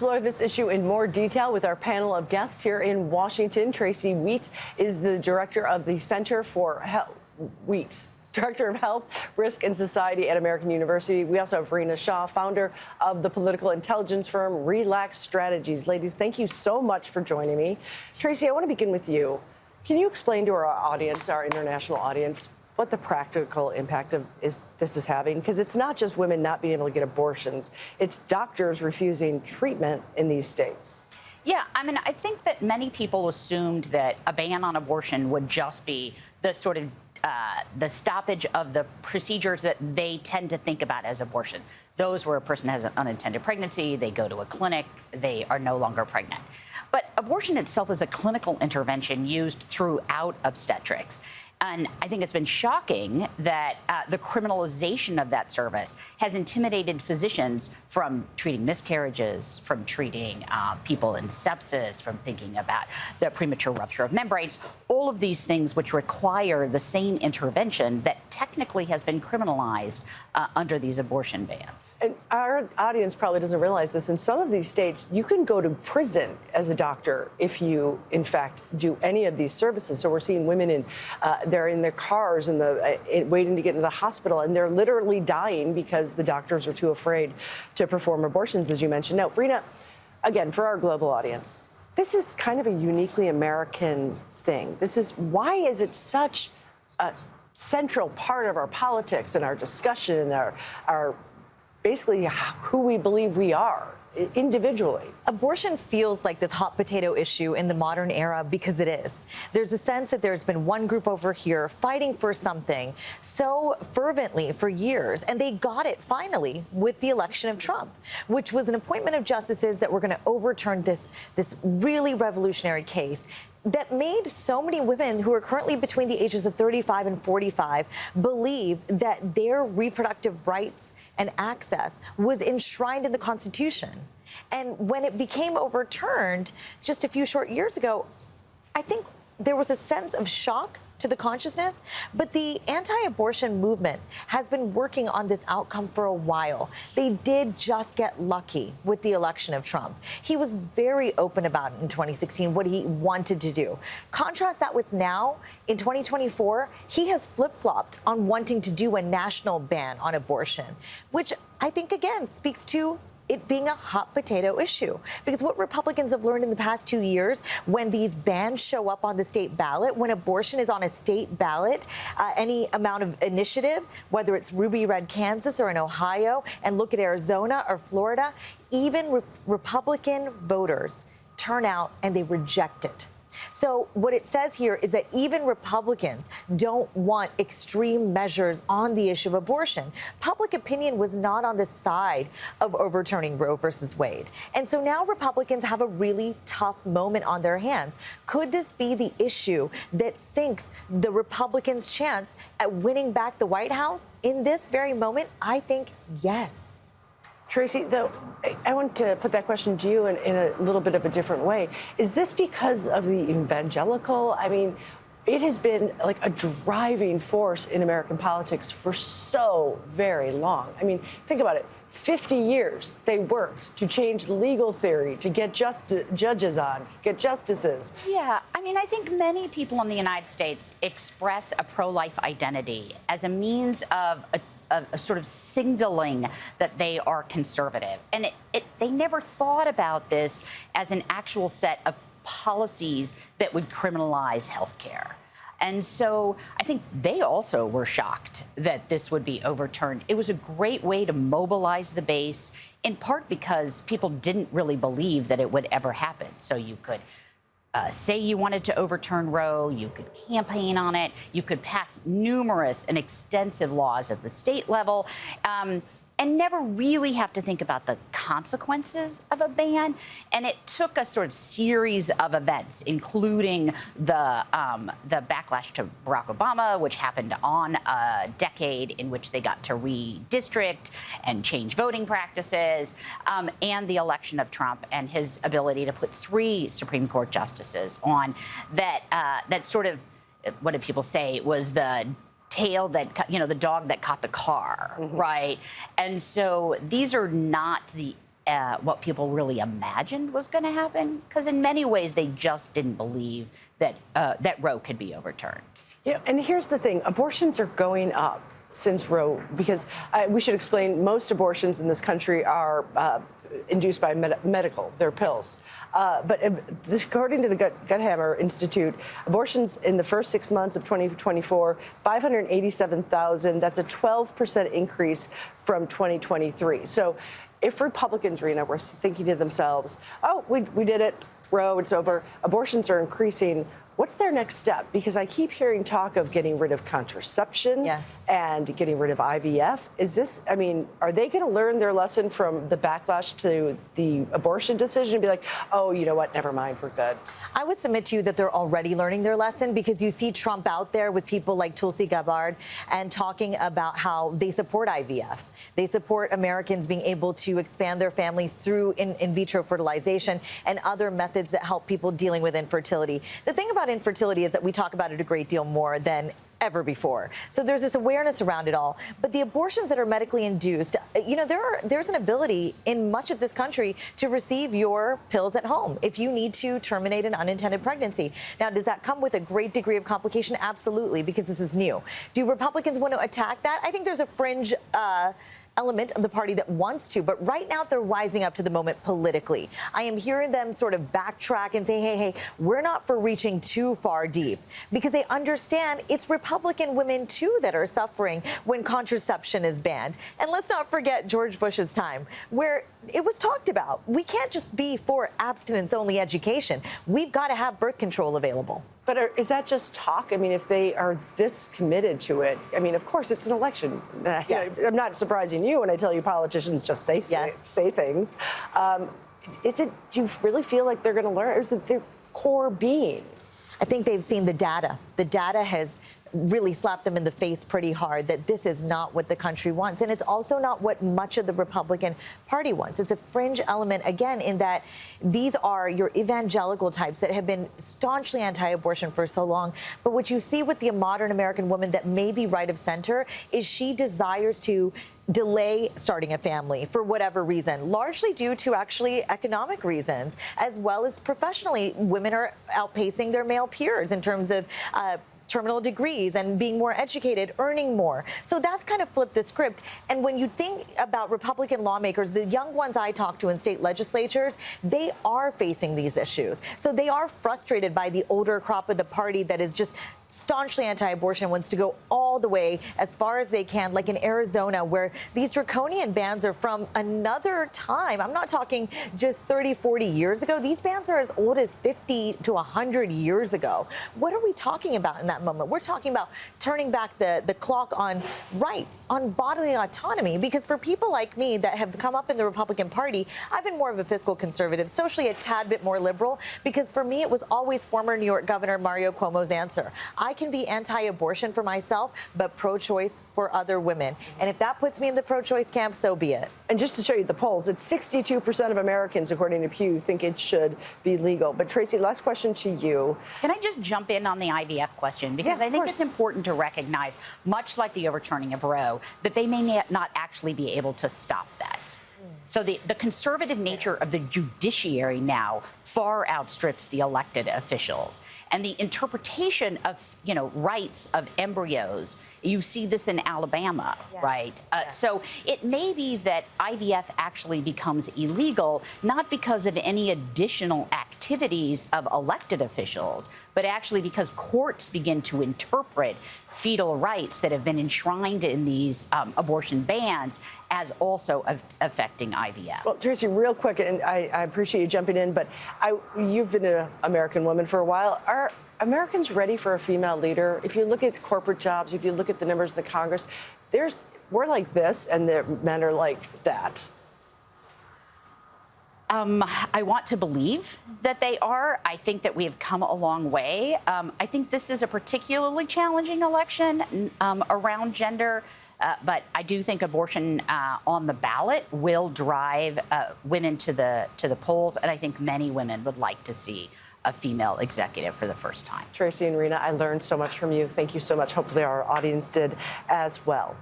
explore this issue in more detail with our panel of guests here in Washington. Tracy Wheat is the director of the Center for Health. Director of Health, Risk and Society at American University. We also have Rena Shah, founder of the political intelligence firm Relax Strategies. Ladies, thank you so much for joining me. Tracy, I want to begin with you. Can you explain to our audience, our international audience, what the practical impact of this is having? Because it's not just women not being able to get abortions, it's doctors refusing treatment in these states. Yeah, I mean, I think that many people assumed that a ban on abortion would just be the sort of the stoppage of the procedures that they tend to think about as abortion. Those where a person has an unintended pregnancy, they go to a clinic, they are no longer pregnant. But abortion itself is a clinical intervention used throughout obstetrics. And I think it's been shocking that the criminalization of that service has intimidated physicians from treating miscarriages, from treating people in sepsis, from thinking about the premature rupture of membranes, all of these things which require the same intervention that technically has been criminalized under these abortion bans. And our audience probably doesn't realize this. In some of these states, you can go to prison as a doctor if you, in fact, do any of these services. So we're seeing women they're in their cars and waiting to get into the hospital, and they're literally dying because the doctors are too afraid to perform abortions, as you mentioned. Now, Rena, again, for our global audience, this is kind of a uniquely American thing. Why is it such a central part of our politics and our discussion and our basically who we believe we are individually? Abortion feels like this hot potato issue in the modern era because it is. There's a sense that there's been one group over here fighting for something so fervently for years, and they got it finally with the election of Trump, which was an appointment of justices that were going to overturn this really revolutionary case that made so many women who are currently between the ages of 35 and 45 believe that their reproductive rights and access was enshrined in the Constitution. And when it became overturned just a few short years ago, I think there was a sense of shock to the consciousness, but the anti-abortion movement has been working on this outcome for a while. They did just get lucky with the election of Trump. He was very open about it in 2016, what he wanted to do. Contrast that with now, in 2024, he has flip-flopped on wanting to do a national ban on abortion, which I think, again, speaks to it being a hot potato issue. Because what Republicans have learned in the past 2 years, when these bans show up on the state ballot, when abortion is on a state ballot, any amount of initiative, whether it's ruby red Kansas or in Ohio, and look at Arizona or Florida, even Republican voters turn out and they reject it. So what it says here is that even Republicans don't want extreme measures on the issue of abortion. Public opinion was not on the side of overturning Roe versus Wade. And so now Republicans have a really tough moment on their hands. Could this be the issue that sinks the Republicans' chance at winning back the White House? In this very moment, I think yes. Tracy, though, I want to put that question to you in a little bit of a different way. Is this because of the evangelical? I mean, it has been like a driving force in American politics for so very long. I mean, think about it. 50 years they worked to change legal theory, to get judges on, get justices. Yeah, I mean, I think many people in the United States express a pro-life identity as a means of a sort of signaling that they are conservative. And they never thought about this as an actual set of policies that would criminalize health care. And so I think they also were shocked that this would be overturned. It was a great way to mobilize the base, in part because people didn't really believe that it would ever happen. So you could say you wanted to overturn Roe, you could campaign on it, you could pass numerous and extensive laws at the state level, and never really have to think about the consequences of a ban. And it took a sort of series of events, including the backlash to Barack Obama, which happened on a decade in which they got to redistrict and change voting practices, and the election of Trump and his ability to put 3 Supreme Court justices on that sort of, what did people say, was the tail that, the dog that caught the car, right? And so these are not the what people really imagined was going to happen, because in many ways they just didn't believe that that Roe could be overturned. You know, and here's the thing: abortions are going up since Roe, because we should explain most abortions in this country are induced by medical, they're pills. But according to the Guthammer Institute, abortions in the first 6 months of 2024, 587,000. That's a 12% increase from 2023. So if Republicans, Rena, were thinking to themselves, oh, we did it, Roe, it's over, abortions are increasing, what's their next step? Because I keep hearing talk of getting rid of contraception and getting rid of IVF. Is this, I mean, are they going to learn their lesson from the backlash to the abortion decision and be like, oh, you know what, never mind, we're good? I would submit to you that they're already learning their lesson, because you see Trump out there with people like Tulsi Gabbard and talking about how they support IVF. They support Americans being able to expand their families through in vitro fertilization and other methods that help people dealing with infertility. The thing about infertility is that we talk about it a great deal more than ever before. So there's this awareness around it all. But the abortions that are medically induced, you know, there's an ability in much of this country to receive your pills at home if you need to terminate an unintended pregnancy. Now, does that come with a great degree of complication? Absolutely, because this is new. Do Republicans want to attack that? I think there's a fringe element of the party that wants to, but right now they're rising up to the moment politically. I am hearing them sort of backtrack and say, hey, we're not for reaching too far deep, because they understand it's Republican women too that are suffering when contraception is banned. And let's not forget George Bush's time, where it was talked about. We can't just be for abstinence-only education. We've got to have birth control available. But is that just talk? I mean, if they are this committed to it, I mean, of course, it's an election. Yes. I'm not surprising you when I tell you politicians just say things. Do you really feel like they're going to learn? Or is it their core being? I think they've seen the data. The data has really slapped them in the face pretty hard that this is not what the country wants. And it's also not what much of the Republican Party wants. It's a fringe element, again, in that these are your evangelical types that have been staunchly anti-abortion for so long. But what you see with the modern American woman that may be right of center is she desires to delay starting a family for whatever reason, largely due to actually economic reasons, as well as professionally. Women are outpacing their male peers in terms of terminal degrees and being more educated, earning more. So that's kind of flipped the script. And when you think about Republican lawmakers, the young ones I talk to in state legislatures, they are facing these issues. So they are frustrated by the older crop of the party that is just staunchly anti-abortion, wants to go all the way as far as they can, like in Arizona, where these draconian bans are from another time. I'm not talking just 30, 40 years ago. These bans are as old as 50 to 100 years ago. What are we talking about in that moment? We're talking about turning back the clock on rights, on bodily autonomy, because for people like me that have come up in the Republican Party, I've been more of a fiscal conservative, socially a tad bit more liberal, because for me it was always former New York Governor Mario Cuomo's answer. I can be anti-abortion for myself, but pro-choice for other women. And if that puts me in the pro-choice camp, so be it. And just to show you the polls, it's 62% of Americans, according to Pew, think it should be legal. But Tracy, last question to you. Can I just jump in on the IVF question? Because I think it's important to recognize, much like the overturning of Roe, that they may not actually be able to stop that. So the conservative nature of the judiciary now far outstrips the elected officials. And the interpretation of, rights of embryos, you see this in Alabama, right? So it may be that IVF actually becomes illegal, not because of any additional activities of elected officials, but actually because courts begin to interpret fetal rights that have been enshrined in these abortion bans as also affecting IVF. Well, Tracy, real quick, and I appreciate you jumping in, but you've been an American woman for a while. Are Americans ready for a female leader? If you look at corporate jobs, if you look at the numbers of the Congress, we're like this, and the men are like that. I want to believe that they are. I think that we have come a long way. I think this is a particularly challenging election around gender. But I do think abortion on the ballot will drive women to the polls, and I think many women would like to see a female executive for the first time. Tracy and Rena, I learned so much from you. Thank you so much. Hopefully our audience did as well.